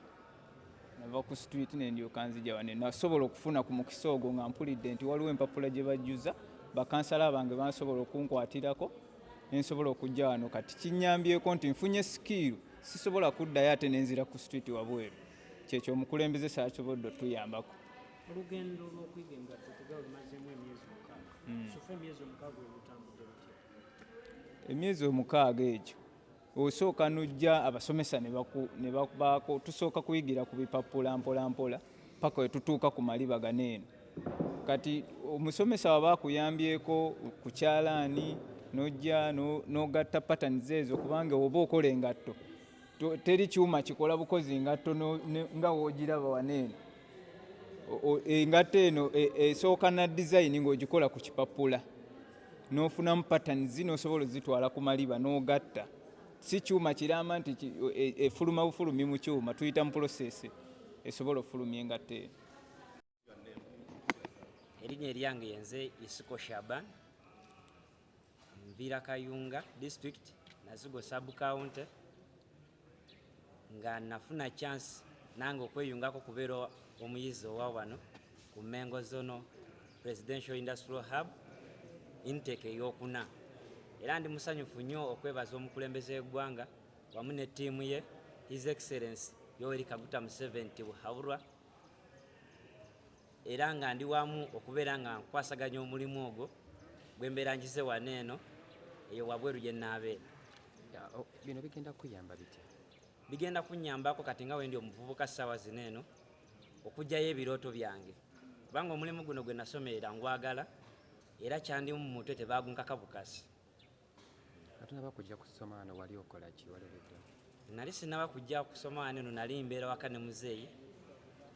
nava ku street ne ndyoka nzija wano nasobola okufuna ku mukisa ogwo nga mpulidde nti waliwo empapula gye bajjuza bakansala bange bansobola okunkwatirako nensobola okujja wano. Kati kinnyambyeko nti nfunye skill sisobola kuddayo ate nenzira ku street wabweru. Kyekyo omukulembeze saasobodde otuyambako. Olugendo lw'okuyiga engatto tugawo lumazeemu emyezi 6. Sofa emyezi 6 olutambudde lutya? Emyezi 6 egyo osooka nojja abasomesa ne babaako tusooka kuyigira ku bipapula mpola mpola paka we tutuuka ku maliba ganeeno. Kati omusomesa waba akuyambyeko ku kyalaani nojja n'ogatta patterns ezo kubanga oba okola engatto teri kyuma kikola bukozi engatto nga woogiraba waneeno. Engatto eno esooka na design ng'ogikola ku kipapula n'ofunamu patterns n'osobola ozitwala ku maliba n'ogatta. Si kyuma kiramba nti efuluma bufulumi mu kyuma, tuyita mu process esobola okufulumya engatto eno. Erinnya eryange yenze Isiko Shaban, Nvira Kayunga District, Nazigo Sub County. nga nafuna chance nange okweyungako kubeera omuyizi owa wano ku Mengo Zonal Presidential Industrial Hub intake ey'okuna. Era ndi musanyufu nnyo okwebaza omukulembeze w'eggwanga wamu ne ttiimu ye His Excellency Yoweri Kaguta Museveni Buhabulwa, era nga ndi wamu okubeera nga nkwasaganya omulimu ogwo gwe mbeera ngize wano eno eyo wabweru gye nnaabeera. Bino bigenda kuyamba bitya? Bigenda kunnyambako kati nga wendi omuvubuka ssaawa zino eno okugyayo ebirooto byange, kubanga omulimu guno gwe nasomerera ngwagala era kyandimu mu mutwe tebaagunkaka bukasi. Katonaba kujja kusoma wano wali okola ki walebedde? Nali sinaba kujja kusoma wano eno, nali mbeera waka ne muzeeyi,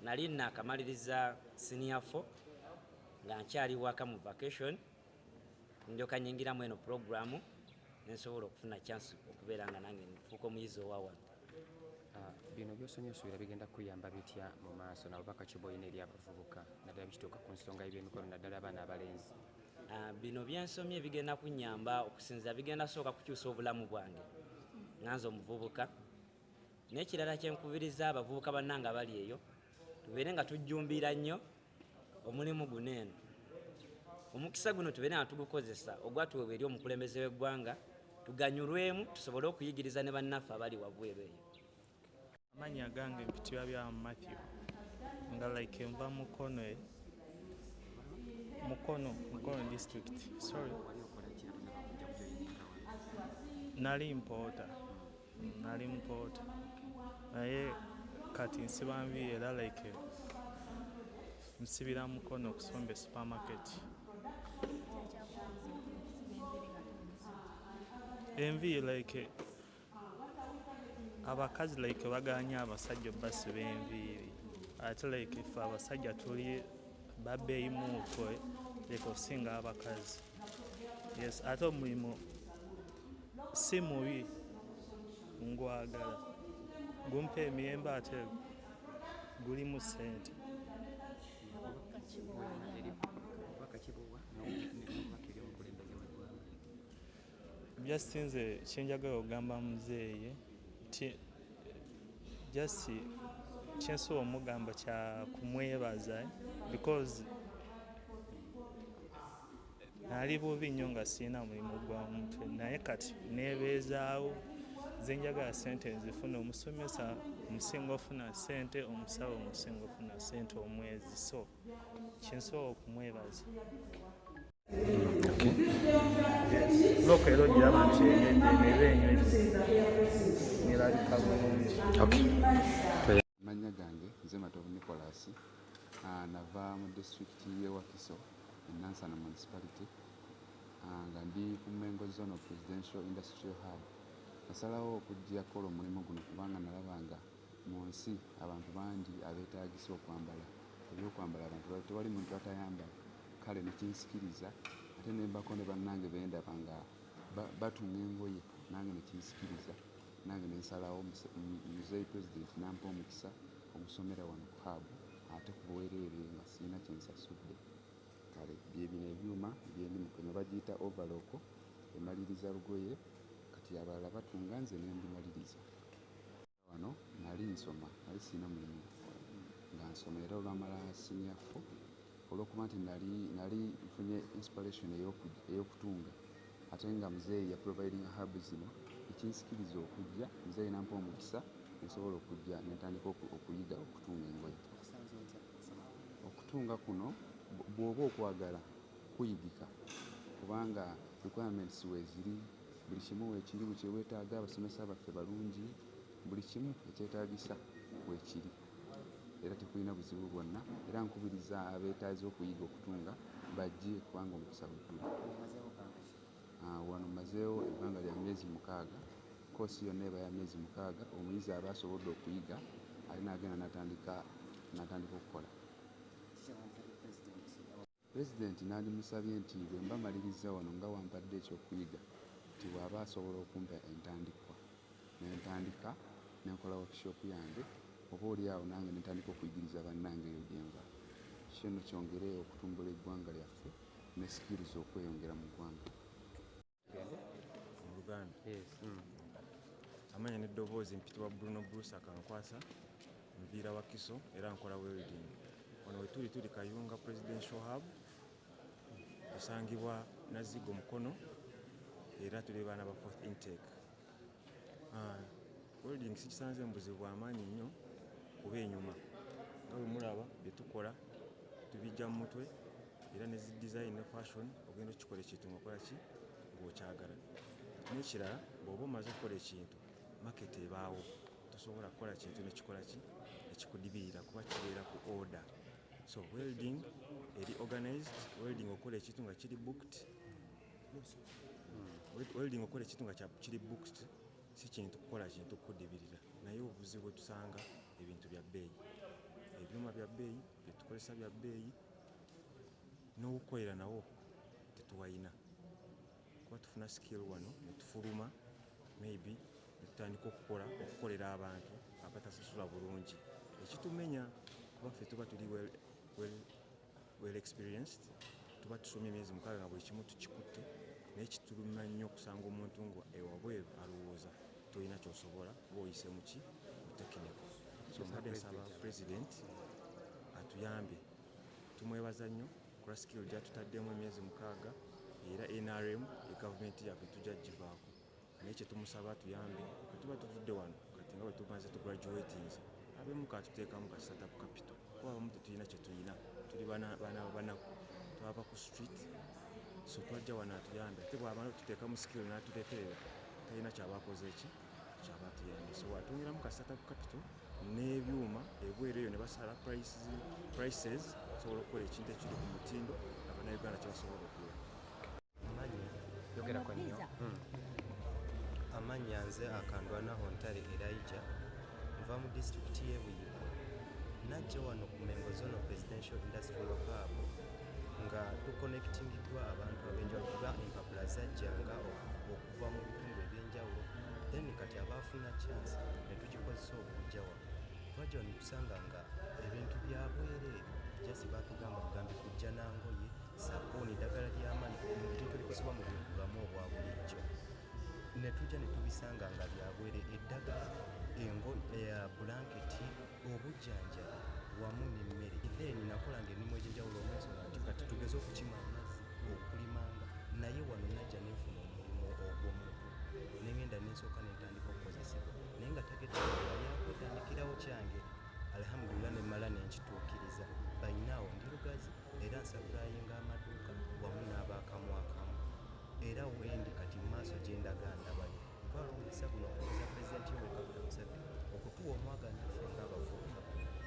nali nakamaliriza senior 4 nga nkyali waka mu vacation, ndyoka nyingiramu eno programu nensobola okufuna chance okubeera nga nange nfuuka omuyizi owa wano. Bino byosomye osuubira bigenda kuyamba bitya mu maaso n'ababaka kiboyina eri abavubuka naddala bikituuka ku nsonga y'ebyemikono naddala abaana abalenzi? Bino byensomye bigenda kunnyamba okusinza, bigenda sooka kukyusa obulamu bwange nganze omuvubuka, n'ekirala kyenkubiriza abavubuka bannanga bali eyo tubeere nga tujjumbira nnyo omulimu guno eno. Omukisa guno tubeere nga tugukozesa ogwatuweebwa eri omukulembeze w'eggwanga, tuganyulwemu tusobole okuyigiriza ne bannaffe abali wabweru eyo. Amanya gange mpitibwa bya Matthew nga like nva Mukono district. Sorry. Nali mpota naye kati nsiba nvi era like nsibira Mukono okusomba supermarket. Envi like abakazi like baganya abasajja basiba enviiri ate like ife abasajja tuli babbeeyi mutwe like okusinga abakazi. Yes, ate omulimu si mubi, ngwagala, gumpa emiyembe ate gulimu ssente. Just nze kyenjagala okugamba muzeeyi just kyensobola omugamba kya kumwebaza because nali bubi nnyo nga sirina mulimu gwa mutwe, naye kati neebeezaawo nze njagala ssente nzifuna. Omusomesa omusinga ofuna ssente, omusawo omusinga ofuna ssente omwezi, so kyensobola okumwebaza. Loko ero giraba nti emibenyo nerabika bulungi. Amanya gange nze Matovu Nicholas, nava mu district y'e Wakiso Nansana municipality, nga ndi ku Mengo Zonal Presidential Industrial Hub. Nasalawo okujja kola omulimu guno kubanga nalabanga mu nsi abantu bangi abeetaagisa okwambala ebyokwambala, abantu tewali muntu atayambala, kale nekinsikiriza ate nembako ne bannange bendaba nga batunga engoye, nange nekinsikiriza, nange nensalawo muzeeyi president nampa omukisa okusomera wano ku hub ate ku bwereere nga sirina kyensasudde. Kale byebino ebyuma byendi mukono bagiyita overlock, emaliriza lugoye, kati abalala batunga, nze nembimaliriza. Wano nali nsoma, nali sirina mulimu nga nsoma era olwamala senior 4 olw'okuba nti nali nfunye inspiration ey'okutunga, ate nga muzeeyi ya providing hub zino ekinsikiriza okujja, muzeeyi nampa omukisa nsobola okujja nentandika okuyiga okutunga engoye. Okutunga kuno bw'oba okwagala kuyigika kubanga requirements weeziri, buli kimu weekiri, buli kyeweetaaga, abasomesa baffe balungi, buli kimu ekyetaagisa weekiri era tekulina buzibu bwonna, era nkubiriza abeetaaze okuyiga okutunga bajje kubanga omukisa guddula. Wano mazeewo ebbanga lya myezi 6, koosi yonna eba ya myezi 6, omuyizi aba asobodde okuyiga ali n'agenda n'atandika okukola. Pulezidenti nandimusabye nti bwe mba maliriza wano nga wampadde ekyokuyiga nti bw'aba asobola okumpa entandikwa nentandika nenkola workshop yange, oba oli awo nange nentandika okuyigiriza bannange eyo gyenva. Kino kyongere okutumbula eggwanga lyaffe ne skills okweyongera mu ggwanga. amanya n'eddoboozi mpitibwa Bruno Bruce akankwasa nviira wa Kiso era nkola welding. Wano we tuli Kayunga Presidential Hub esangibwa Nazigo Mukono era tuli baana ba fourth intake. Welding sikisanze mbuzibu bw'amaanyi nnyo kuba enyuma nga bwe mulaba bye tukola tubijja mu mutwe era ne design ne fashion ogenda okikola ekintu ngaokola ki ng'okyagala. N'ekirala bw'oba omaze okukola ekintu market ebaawo tosobola kukola kintu nekikola ki ekikudibirira kuba kibeera ku order. So welding eri organized, welding okola ekintu nga kiri booked, welding okola ekintu nga kiri booked si kintu kukola kintu kukudibirira. Naye obuzibu bwe tusanga ebintu bya bbeeyi, ebyuma bya bbeeyi bye tukozesa bya bbeeyi, n'okukolera nawo tetuwayina. Kuba tufuna skill wano ne tufuluma maybe ne tutandika okukolera abantu abatasasula bulungi. Ekitumenya kuba ffe tuba tuli well experienced, tuba tusomye emyezi 6 nga buli kimu tukikutte, naye kituluma nnyo okusanga omuntu nga ewabweru alowooza tolina kyosobola kuba oyise mu ki mu technical. So mbadde nsaba President atuyambe, tumwebaza nnyo kula skill gyatutaddemu emyezi 6 era NRM gavumenti yaffe tujja givaako. Naye kye tumusaba atuyambe bwe tuba tuvudde wano kati nga bwe tumaze tugraduatinze abemu katuteekamu ka startup capital kuba abamu tetulina kye tulina, tuli banaku twava ku street, so twajja wano atuyambe ate bw'amala tuteekamu skill n'atuleeterera talina kyabakoze ki kyabatuyambe. So watwongeramu ka startup capital n'ebyuma ebweru eyo ne basala prices sobola okukola ekintu ekiri ku mutindo abannayuganda kye basobola okugula. Yogera kwa nnyo. Amanya nze Akandwana Hontale Elijah nva mu disitulikiti y'e Buyiko. Najja wano ku Mengo Zone Presidential Industrial Hub nga tuconnectingiddwa abantu ab'enjawulo kuba empapula zajjanga okuva mu bitundu eby'enjawulo, then kati abaafuna chance ne tugikozesa okujja wano. Twajja wano tusanga nga ebintu bya bwereere jasi baatugamba tugambe kujja nangoye, sapooni, eddagala ly'amaanyi, ebintu ebikozesebwa mu bulamu obwa bulijjo. Ne tujja ne tubisanga nga byabwere eddagala, blanketi, obujjanjabi wamu n'emmere. Then nakolanga emirimu egy'enjawulo olw'ensonga nti kati tugeze okukima amazzi, okulimanga, naye wano najja nenfuna omulimu ogw'omuntu ne ngenda nensooka nentandika okukozesebwa, naye nga tageti yali akwetandikirawo kyange. Alhamdulillah ne mmala nenkituukiriza. Bayinaawo ndi lugazi era nsapurayinga amaduuka wamu n'abaakamwakamu, era wendi kati mu maaso gye ndaga ndabayo. Twala omukisa guno okuweza Pulezidenti Yoweri Kaguta Museveni okutuwa omwaganya ffe ng'abavubuka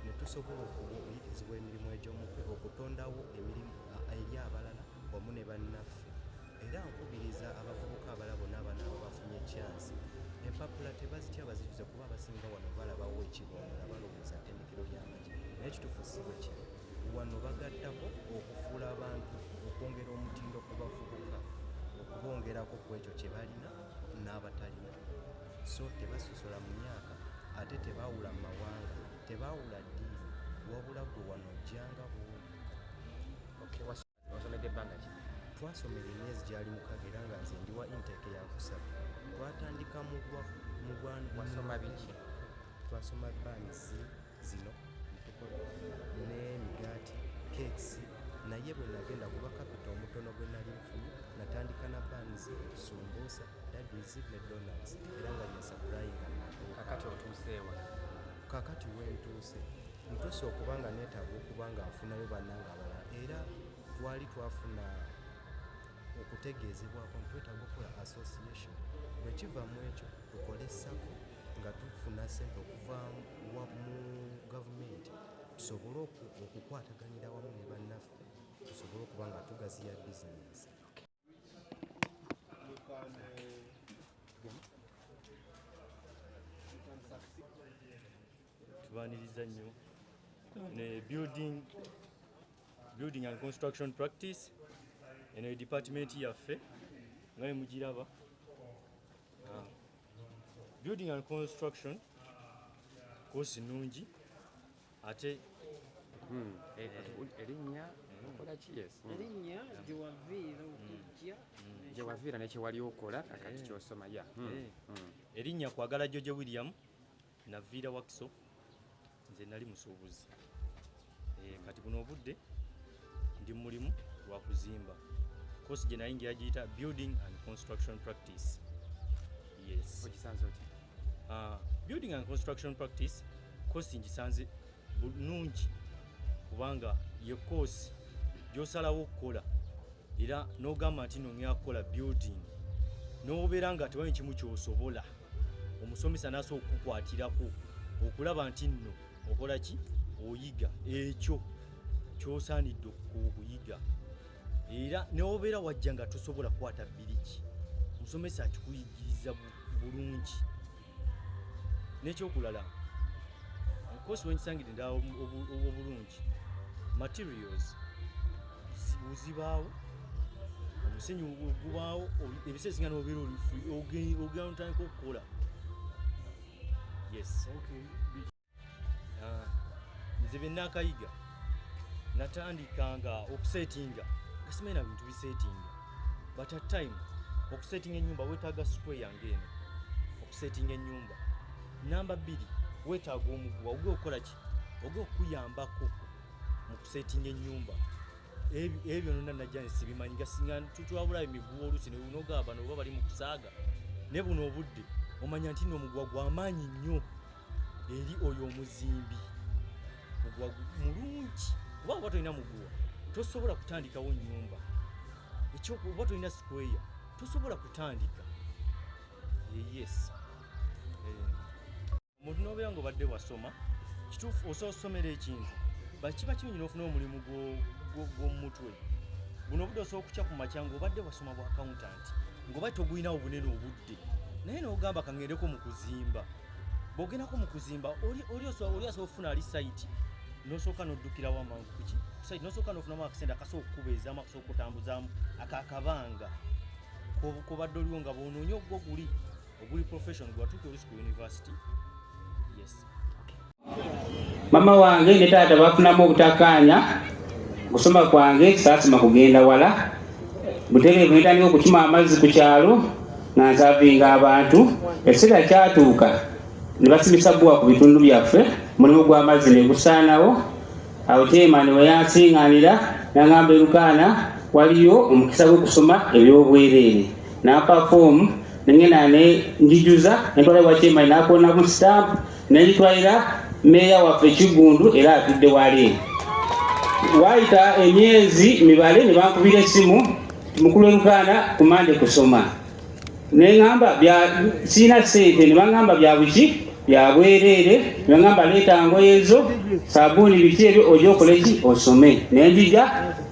ne tusobola okuyigirizibwa emirimu egy'omutwe, okutondawo emirimu eri abalala wamu ne bannaffe. Era nkubiriza abavubuka abalala bonna abanaabo bafunye chansi, empapula tebazitya bazijuze kuba abasinga wano balabawo ekiboneera balowooza ttendekero ly'amagye, naye kituufu si bwe kiri. Wano bagattako okufuula abantu, okwongera omutindo ku bavubuka, okubongerako ku ekyo kye balina n'abatalina. So tebasosola mu myaka ate tebaawula mu mawanga, tebaawula ddiini, wabula gwe wano ojjanga buuli. Wasomedde ebbanga ki? Twasomera emyezi gyali 6 era nga nze ndi wa intake ya kusatu. Twatandika wasoma biki? Twasoma buns zino n'emigaati, cakes, naye bwe nagenda kuba kapita omutono gwe nali nfunye natandika na buns, sumbusa, daddies ne donuts era nga nyasapulayinga amaduuka. Kakati otuuseewa? Kakati wentuuse ntuuse okuba nga neetaaga okuba nga nfunayo bannanga abalala, era twali twafuna okutegeezebwako ntwetaaga okukola association. Bwe kiva mu ekyo tukole sako nga tufuna ssente okuva mu gavumenti, tusobole okukwataganira wamu ne bannaffe, tusobole okuba nga tugaziya bizinensi. Tubaniriza nnyo ne building and construction practice eno department yaffe nga ne mugiraba. Building and construction kosi nungi ate erinnya okola ki? Yes. Erinnya gyewaviira okujja gyewaviira nekyewali okola kakati kyosoma ya erinnya kwagala George William naviira Wakiso nze nali musuubuzi kati buno obudde ndi mu mulimu gwa kuzimba kosi gye nayingira giyita building and construction practice. Yes. Okisanze oti? Building and construction practice kosi ngisanze bulungi kubanga ye kosi gyosalawo okukola era n'ogamba nti no ngenda kukola building n'obeera nga tewali kimu kyosobola omusomesa naso okukukwatirako okulaba nti nno okola ki oyiga ekyo kyosaanidde okuyiga era neobeera wajja nga tosobola kukwata biriki omusomesa akikuyigiriza bulungi. N'ekyokulala kosi wenkisangire ddala obulungi materials buzibaawo omusenyu gubaawo ebiseera singa nobeera ogenda notandika okukola. Yes. Nze bye nakayiga natandikanga okusetinga asimanyi na bintu bisetinga but at time okusetinga ennyumba weetaaga square yange eno okusetinga ennyumba. Namba 2 weetaaga omuguwa ogwe okukola ki ogwe okuyambako mu kusetinga ennyumba. Ebyo nonna najja nsibimanyi gasinga tutwabula emiguwa oluusi nogaba bano oba bali mu kusaaga ne buno obudde omanya nti n'omuguwa gw'amaanyi nnyo eri oyo omuzimbi. Muguwa mulungi kuba oba tolina muguwa tosobola kutandikawo nnyumba ekyokuba tolina square tosobola kutandika. Yes. Omuntu n'obeera ng'obadde wasoma kituufu osobola okusomera ekintu kiba kirungi n'ofuna omulimu gw'omumutwe buno obudde osobola okukya ku makya ng'obadde wasoma bwa accountant ng'oba togulinawo bunene obudde naye n'ogamba kangendeko mu kuzimba. Bw'ogendako mu kuzimba oli osobola okufuna ali site n'osooka n'oddukirawo amangu kuki site n'osooka n'ofunamu akasente akasobola okukubeezaamu akasobola okutambuzaamu akakabanga kobadde oliwo nga bw'onoonya ogwo oguli profession gwatuuka olusi ku university. Yes. Mama wange ne taata bafunamu obutakkaanya kusoma kwange saasima kugenda wala butereevu netandika okukima amazzi ku kyalo nga nsavinga abantu. Ekiseera kyatuuka ne basimisa bbuwa ku bitundu byaffe mulimu gw'amazzi ne gusaanawo. Awo chairman we yansiŋŋaanira n'aŋŋamba Lukaana waliyo omukisa gw'okusoma ebyobwereere n'apafoomu nengenda ne njijuza netwala wa chairman n'akoona ku stamp n'egitwalira meeya waffe Kigundu era atudde wali. Waayita emyezi mibale ne bankubira essimu mukulu Lukaana kumande kusoma neŋŋamba siina ssente ne baŋŋamba bya buki bya bwereere ne baŋŋamba leeta ngoye ezo sabuuni biki ebyo ojja okole ki osome nenjija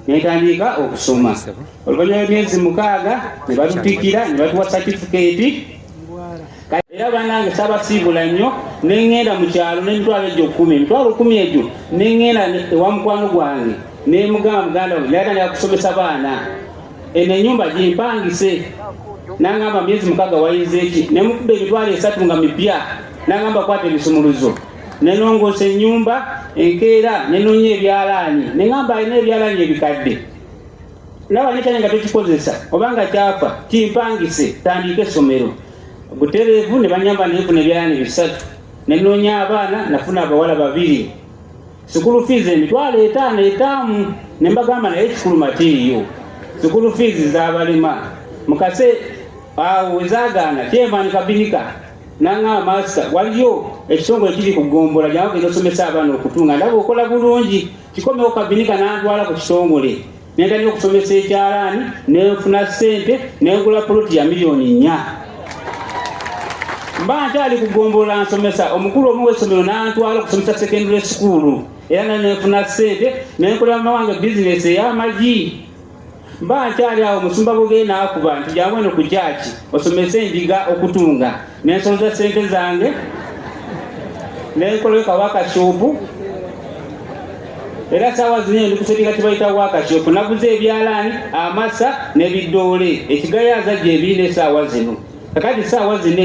netandika okusoma. Oluvannyuma lw'emyezi 6 ne batutikira ne batuwa certificate era banange sabasiibula nnyo neŋŋenda mu kyalo n'emitwalo egyo 10 emitwalo 10 egyo neŋŋenda ewa mukwano gwange nemugamba muganda we yatandika kusomesa baana eno ennyumba gimpangise n'aŋŋamba myezi 6 wayize eki nemukuba emitwalo 3 nga mipya n'aŋŋamba kwata ebisumuluzo nenongoosa ennyumba enkeera nenoonya ebyalaani neŋŋamba alina ebyalaani ebikadde naba nekyanya nga tokikozesa obanga kyafa kimpangise tandika essomero. Butereevu ne banyamba nefuna ebyalaani 3 nenoonya abaana nafuna abawala 2 sukulu fees emitwalo 5 ne mbagamba naye ekikulu matiriyo sukulu fees z'abalema mukase awo wezaagaana chairman Kabinika n'aŋŋamba master waliyo ekitongole kiri ku Gombola gy'awo genda osomesa abaana okutunga ndaba okola bulungi kikomewo Kabinika n'antwala ku kitongole nentandika okusomesa ekyalaani nenfuna ssente nengula poloti ya miliyoni 4. Mba nkyali ku Gombola nsomesa omukulu omu w'essomero n'antwala okusomesa secondary school era nenfuna ssente nenkola mama wange bizinesi ey'amagi. Mba nkyali awo omusumba bwe n'akuba nti jangu eno ku kyaki osomese endiga okutunga nensonza ssente zange nenkola workshop era saawa zino ndi kusetinga kibayita workshop naguze ebyalaani amasa n'ebiddoole ekigayaaza gye ebiina esaawa zino kakati saawa zino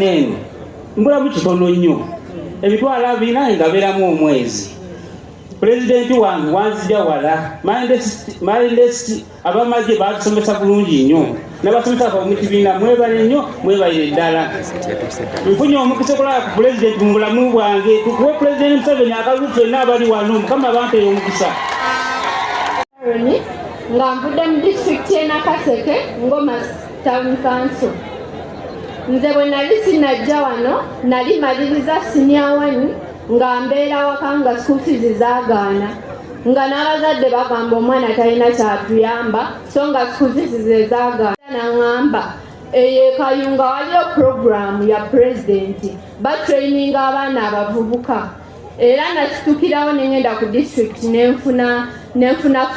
eno mbulamu kitono nnyo emitwalo 2 ngabeeramu omwezi. Pulezidenti wange wanzija wala mindest abamagye batusomesa bulungi nnyo n'abasomesa aba mu kibiina mwebale nnyo mwebalire ddala. Nfunye omukisa okulaba ku pulezidenti mu bulamu bwange tukuwe pulezidenti Museveni akalulu ffenna abali wano Mukama abantu ey'omukisa. Nga nvudde mu disitulikiti y'e Nakaseke Ngoma Town Council. Nze bwe nali sinajja wano nali maliriza senior 1 nga mbeera waka nga school fees zaagaana nga n'abazadde bagamba omwana talina kyatuyamba so nga school fees zaagaana. Naŋŋamba eyo e Kayunga waliyo program ya pulezidenti batraininga abaana abavubuka era nakitukirawo ne ngenda ku disitulikiti nenfuna